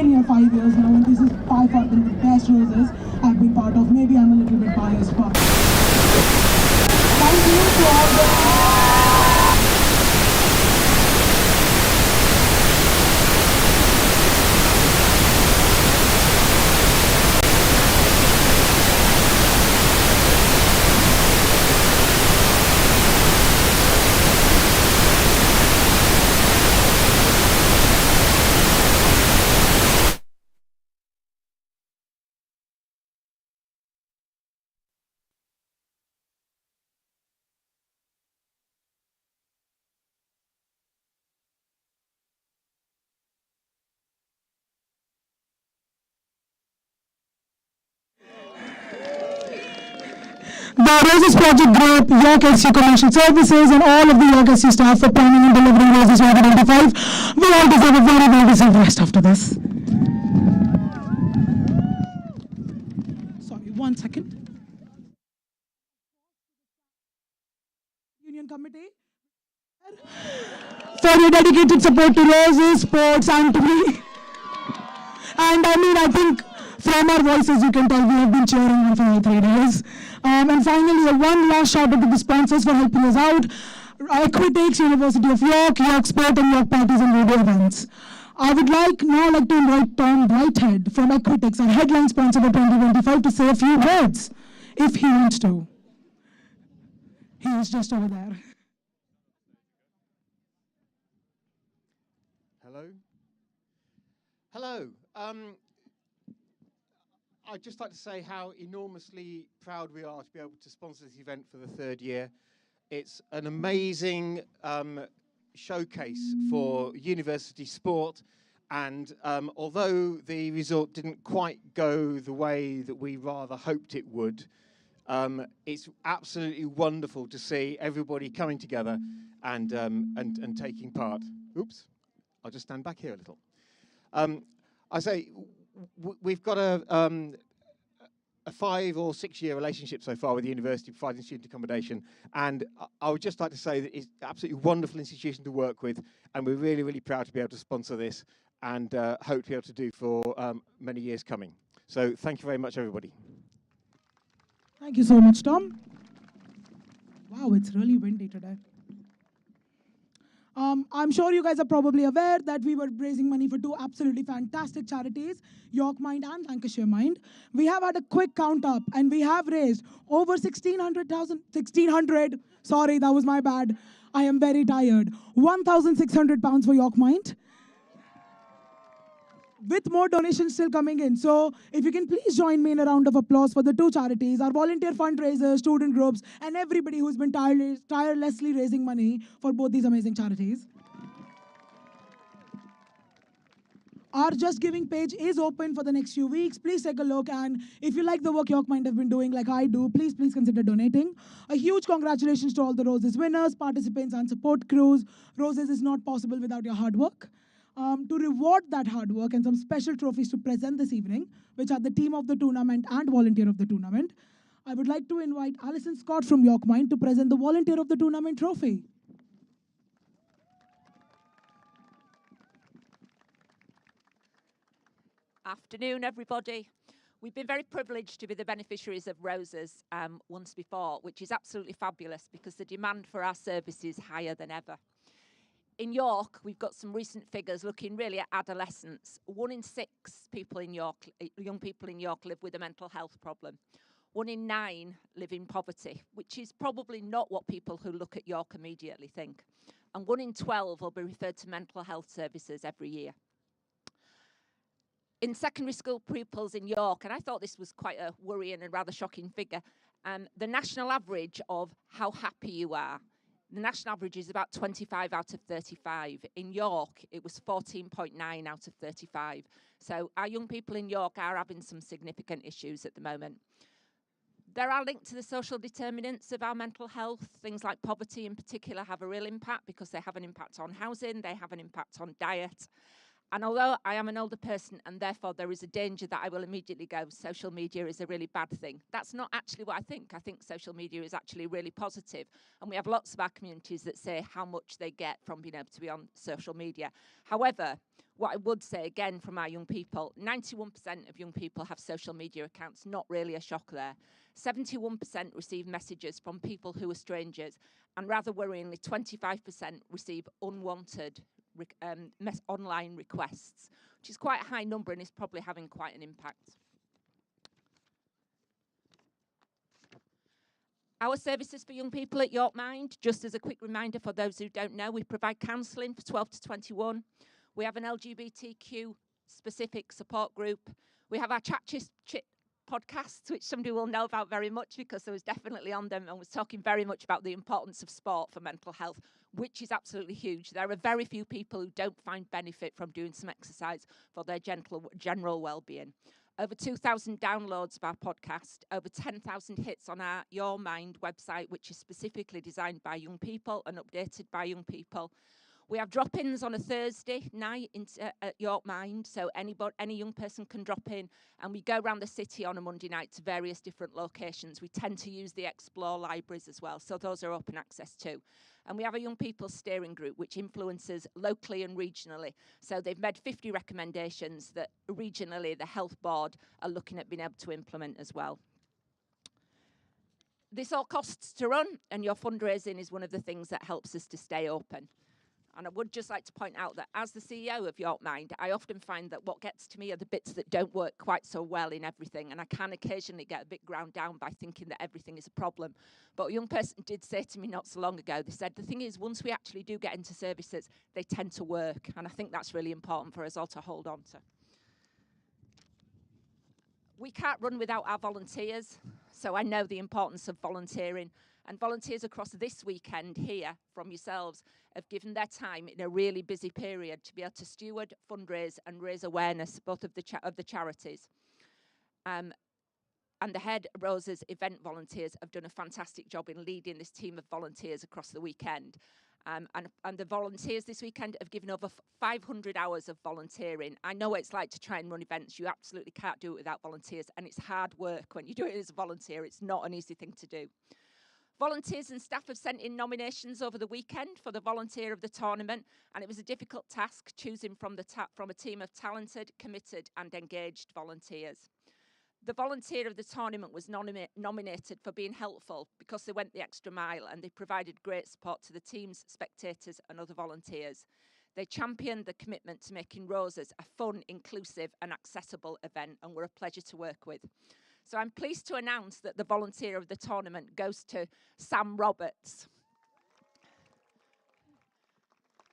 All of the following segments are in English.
been here 5 years now, and this is by far been the best roses I've been part of. Maybe I'm a little bit biased, but thank you to all the Roses Project Group, York SC Commercial Services, and all of the York SC staff for planning and delivering Roses 2025. We all deserve a very well-deserved rest after this. Sorry, 1 second. Union Committee, for your dedicated support to Roses, sports, and to me. And I think from our voices, you can tell we have been cheering on for all 3 days. And finally, one last shout out to the sponsors for helping us out. Equitix, University of York, York Sport, and York Parties and Radio Events. I would now like to invite Tom Brighthead from Equitix, our headline sponsor for 2025, to say a few words, if he wants to. He is just over there. Hello. Hello. I'd just like to say how enormously proud we are to be able to sponsor this event for the 3rd year. It's an amazing showcase for university sport, and although the result didn't quite go the way that we rather hoped it would, it's absolutely wonderful to see everybody coming together and taking part. Oops, I'll just stand back here a little. I say we've got a 5 or 6 year relationship so far with the university providing student accommodation, and I would just like to say that it's an absolutely wonderful institution to work with, and we're really, really proud to be able to sponsor this, and hope to be able to do for many years coming. So thank you very much, everybody. Thank you so much, Tom. Wow, it's really windy today. I'm sure you guys are probably aware that we were raising money for 2 absolutely fantastic charities, York Mind and Lancashire Mind. We have had a quick count up, and we have raised over 1,600, sorry, that was my bad. I am very tired. £1,600 for York Mind, with more donations still coming in. So if you can please join me in a round of applause for the 2 charities, our volunteer fundraisers, student groups, and everybody who's been tirelessly raising money for both these amazing charities. Our Just Giving page is open for the next few weeks. Please take a look, and if you like the work York Mind have been doing like I do, please consider donating. A huge congratulations to all the Roses winners, participants, and support crews. Roses is not possible without your hard work. To reward that hard work and some special trophies to present this evening, which are the team of the tournament and volunteer of the tournament, I would like to invite Alison Scott from York Mind to present the volunteer of the tournament trophy. Afternoon, everybody. We've been very privileged to be the beneficiaries of Roses once before, which is absolutely fabulous because the demand for our service is higher than ever. In York, we've got some recent figures looking really at adolescents. 1 in 6 people in York, young people in York, live with a mental health problem. 1 in 9 live in poverty, which is probably not what people who look at York immediately think. And 1 in 12 will be referred to mental health services every year. In secondary school pupils in York, and I thought this was quite a worrying and rather shocking figure, the national average of how happy you are, the national average is about 25 out of 35. In York, it was 14.9 out of 35. So our young people in York are having some significant issues at the moment. There are linked to the social determinants of our mental health. Things like poverty in particular have a real impact because they have an impact on housing, they have an impact on diet. And although I am an older person and therefore there is a danger that I will immediately go, social media is a really bad thing, that's not actually what I think. I think social media is actually really positive. And we have lots of our communities that say how much they get from being able to be on social media. However, what I would say again from our young people, 91% of young people have social media accounts, not really a shock there. 71% receive messages from people who are strangers, and rather worryingly, 25% receive unwanted online requests, which is quite a high number and is probably having quite an impact. Our services for young people at York Mind, just as a quick reminder for those who don't know, we provide counselling for 12 to 21. We have an LGBTQ specific support group. We have our Chat Chit podcasts, which somebody will know about very much because I was definitely on them and was talking very much about the importance of sport for mental health, which is absolutely huge. There are very few people who don't find benefit from doing some exercise for their general well-being. Over 2,000 downloads of our podcast, over 10,000 hits on our Your Mind website, which is specifically designed by young people and updated by young people. We have drop-ins on a Thursday night at York Mind, so any young person can drop in, and we go around the city on a Monday night to various different locations. We tend to use the Explore libraries as well, so those are open access too. And we have a young people steering group, which influences locally and regionally. So they've made 50 recommendations that regionally the health board are looking at being able to implement as well. This all costs to run, and your fundraising is one of the things that helps us to stay open. And I would just like to point out that as the CEO of York Mind, I often find that what gets to me are the bits that don't work quite so well in everything. And I can occasionally get a bit ground down by thinking that everything is a problem. But a young person did say to me not so long ago, they said, the thing is, once we actually do get into services, they tend to work. And I think that's really important for us all to hold on to. We can't run without our volunteers. So I know the importance of volunteering. And volunteers across this weekend here from yourselves have given their time in a really busy period to be able to steward, fundraise and raise awareness both of the charities. And the Head Rose's event volunteers have done a fantastic job in leading this team of volunteers across the weekend. And the volunteers this weekend have given over 500 hours of volunteering. I know what it's like to try and run events. You absolutely can't do it without volunteers, and it's hard work when you do it as a volunteer. It's not an easy thing to do. Volunteers and staff have sent in nominations over the weekend for the Volunteer of the Tournament, and it was a difficult task choosing from a team of talented, committed and engaged volunteers. The Volunteer of the Tournament was nominated for being helpful because they went the extra mile and they provided great support to the teams, spectators and other volunteers. They championed the commitment to making Roses a fun, inclusive and accessible event and were a pleasure to work with. So I'm pleased to announce that the Volunteer of the Tournament goes to Sam Roberts.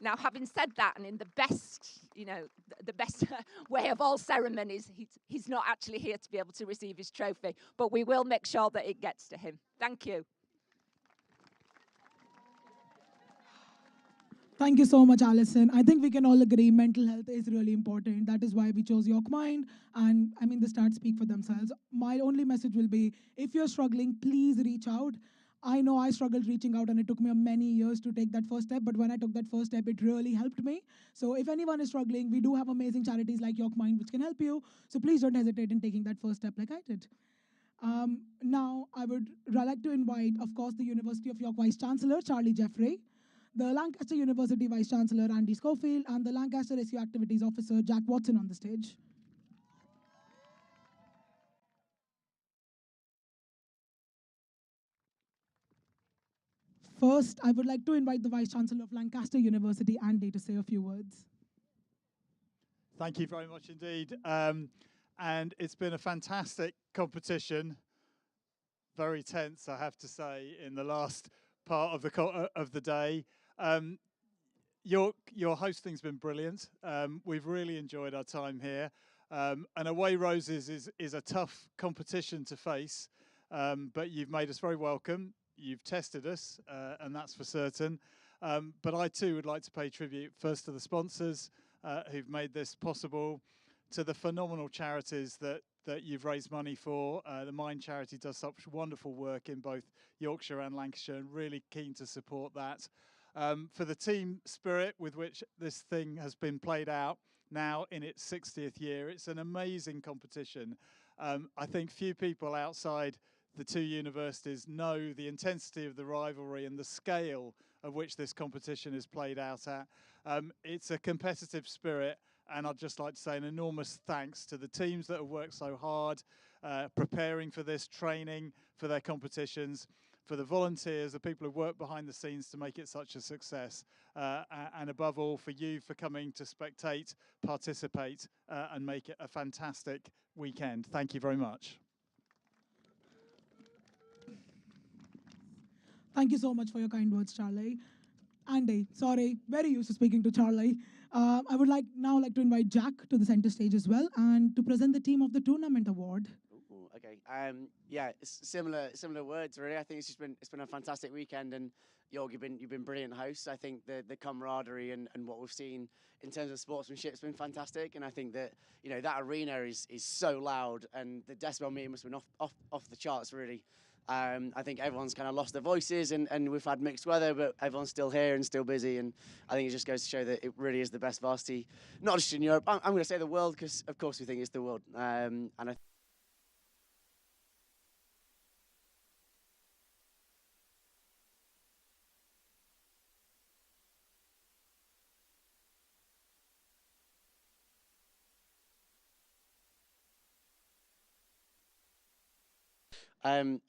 Now, having said that, and in the best, the best way of all ceremonies, he's not actually here to be able to receive his trophy, but we will make sure that it gets to him. Thank you. Thank you so much, Alison. I think we can all agree mental health is really important. That is why we chose York Mind. And I mean, the stats speak for themselves. My only message will be, if you're struggling, please reach out. I know I struggled reaching out and it took me many years to take that first step. But when I took that first step, it really helped me. So if anyone is struggling, we do have amazing charities like York Mind, which can help you. So please don't hesitate in taking that first step like I did. Now, I would like to invite, of course, the University of York Vice Chancellor, Charlie Jeffrey, the Lancaster University Vice Chancellor, Andy Schofield, and the Lancaster SU Activities Officer, Jack Watson, on the stage. First, I would like to invite the Vice Chancellor of Lancaster University, Andy, to say a few words. Thank you very much indeed. And it's been a fantastic competition. Very tense, I have to say, in the last part of the day. Your hosting's been brilliant. We've really enjoyed our time here. And Away Roses is a tough competition to face, but you've made us very welcome. You've tested us, and that's for certain. But I too would like to pay tribute first to the sponsors who've made this possible, to the phenomenal charities that you've raised money for. The Mind charity does such wonderful work in both Yorkshire and Lancashire, and really keen to support that. For the team spirit with which this thing has been played out, now in its 60th year. It's an amazing competition. I think few people outside the two universities know the intensity of the rivalry and the scale of which this competition is played out at. It's a competitive spirit, and I'd just like to say an enormous thanks to the teams that have worked so hard preparing for this, training for their competitions, for the volunteers, the people who work behind the scenes to make it such a success, and above all for you for coming to spectate, participate, and make it a fantastic weekend. Thank you very much. Thank you so much for your kind words, Charlie. Andy, sorry, very used to speaking to Charlie. I would now like to invite Jack to the center stage as well and to present the team of the tournament award. Ooh, okay. Yeah, it's similar words really. I think it's been a fantastic weekend, and Jorg, you've been brilliant hosts. I think the camaraderie and what we've seen in terms of sportsmanship has been fantastic, and I think that that arena is so loud, and the decibel meter must have been off the charts really. I think everyone's kind of lost their voices, and we've had mixed weather, but everyone's still here and still busy, and I think it just goes to show that it really is the best varsity, not just in Europe. I'm going to say the world, because of course we think it's the world, and I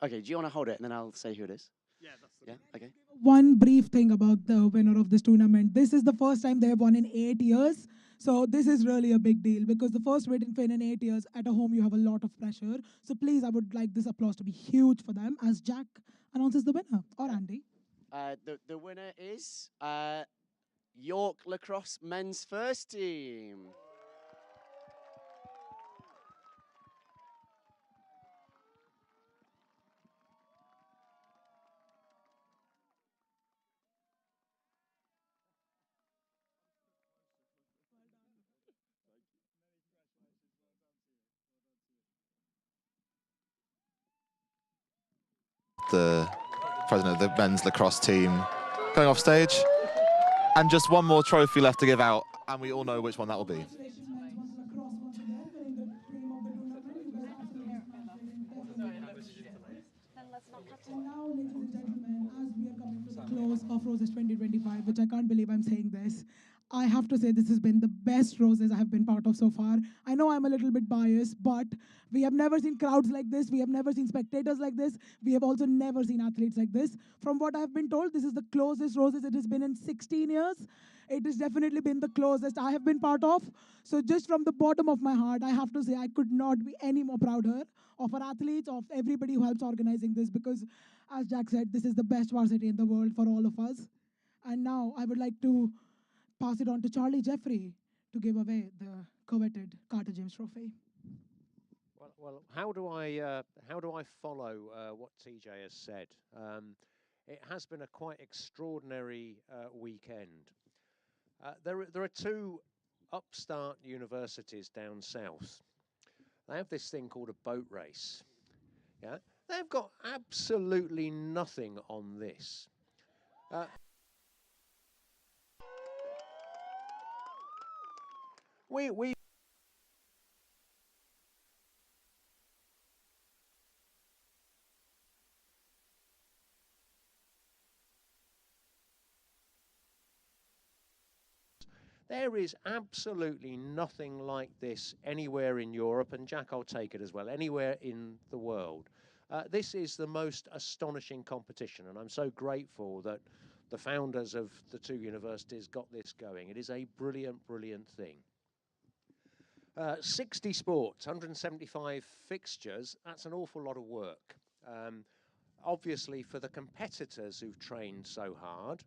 okay, do you want to hold it and then I'll say who it is? Yeah, that's Yeah, okay. One brief thing about the winner of this tournament. This is the first time they have won in 8 years. So this is really a big deal because the first win in 8 years at a home, you have a lot of pressure. So please, I would like this applause to be huge for them as Jack announces the winner, or Andy. The winner is York Lacrosse men's first team. The president of the men's lacrosse team going off stage, and just one more trophy left to give out, and we all know which one that will be. And now, ladies and gentlemen, as we are coming to the close of Roses 2025, which I can't believe I'm saying this, I have to say this has been the best Roses I have been part of so far. I know I'm a little bit biased, but we have never seen crowds like this. We have never seen spectators like this. We have also never seen athletes like this. From what I've been told, this is the closest Roses it has been in 16 years. It has definitely been the closest I have been part of. So just from the bottom of my heart, I have to say I could not be any more prouder of our athletes, of everybody who helps organizing this, because as Jack said, this is the best varsity in the world for all of us. And now I would like to pass it on to Charlie Jeffrey to give away the coveted Carter James Trophy. Well, how do I follow what TJ has said? It has been a quite extraordinary weekend. There are two upstart universities down south. They have this thing called a boat race. Yeah, they've got absolutely nothing on this. We There is absolutely nothing like this anywhere in Europe, and Jack, I'll take it as well, anywhere in the world. This is the most astonishing competition, and I'm so grateful that the founders of the two universities got this going. It is a brilliant, brilliant thing. 60 sports, 175 fixtures, that's an awful lot of work. Obviously, for the competitors who've trained so hard,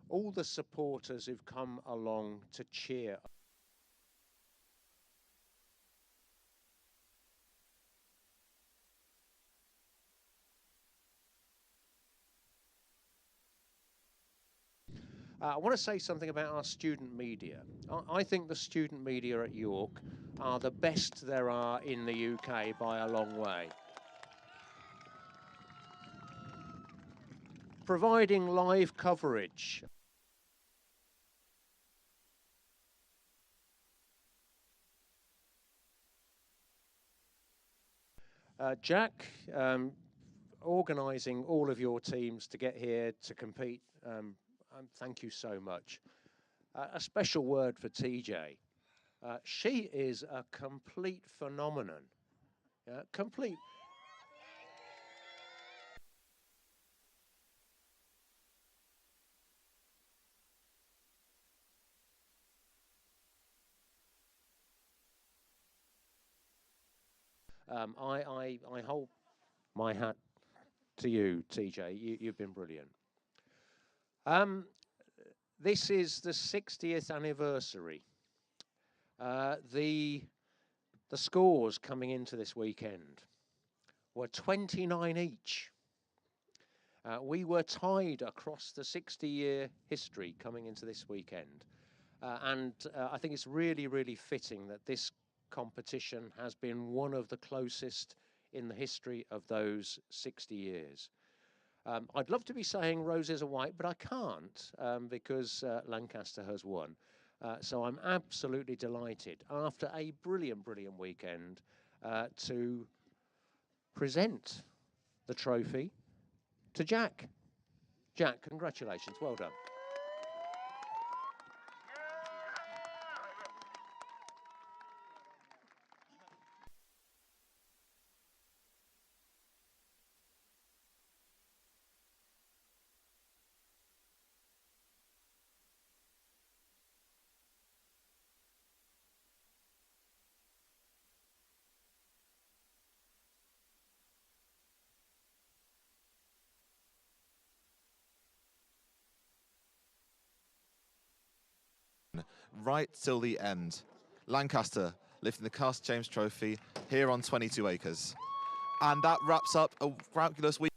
all the supporters who've come along to cheer. I want to say something about our student media. I think the student media at York are the best there are in the UK by a long way. Providing live coverage Jack, organising all of your teams to get here to compete, thank you so much. A special word for TJ. She is a complete phenomenon. Complete. I hold my hat to you, TJ. You've been brilliant. This is the 60th anniversary. The scores coming into this weekend were 29 each. We were tied across the 60-year history coming into this weekend. And I think it's really, really fitting that this competition has been one of the closest in the history of those 60 years. I'd love to be saying roses are white, but I can't because Lancaster has won. So I'm absolutely delighted, after a brilliant, brilliant weekend, to present the trophy to Jack. Jack, congratulations, well done. Right till the end. Lancaster lifting the Cast James Trophy here on 22 acres. And that wraps up a miraculous week.